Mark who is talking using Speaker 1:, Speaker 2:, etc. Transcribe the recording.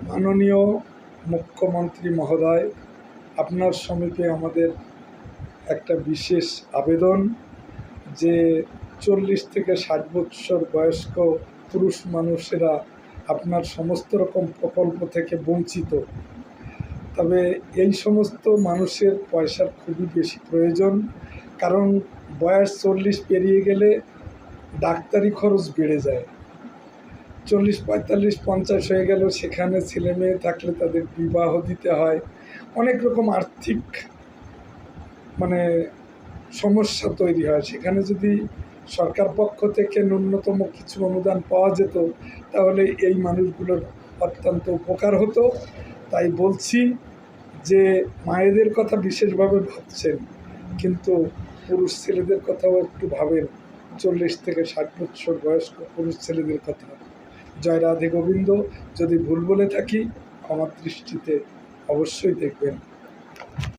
Speaker 1: মাননীয় মুখ্যমন্ত্রী মহোদয়, আপনার সমীপে আমাদের একটা বিশেষ আবেদন যে 40 থেকে 60 বছর বয়স্ক পুরুষ মানুষেরা আপনার সমস্ত রকম প্রকল্প থেকে বঞ্চিত। তবে এই সমস্ত মানুষের পয়সার খুবই বেশি প্রয়োজন, কারণ বয়স 40 পেরিয়ে গেলে ডাক্তারি খরচ বেড়ে যায়। 40, 45, 50 হয়ে গেল, সেখানে ছেলে মেয়ে থাকলে তাদের বিবাহ দিতে হয়, অনেক রকম আর্থিক সমস্যা তৈরি হয়। সেখানে যদি সরকার পক্ষ থেকে ন্যূনতম কিছু অনুদান পাওয়া যেত তাহলে এই মানুষগুলোর অত্যন্ত উপকার হতো। তাই বলছি যে মায়েদের কথা বিশেষভাবে ভাবছেন, কিন্তু পুরুষ ছেলেদের কথাও একটু ভাবেন, 40 থেকে 60 বছর বয়স্ক পুরুষ ছেলেদের কথা। জয় রাধে গোবিন্দ। যদি ভুল বলে থাকি ক্ষমার দৃষ্টিতে অবশ্যই দেখবেন।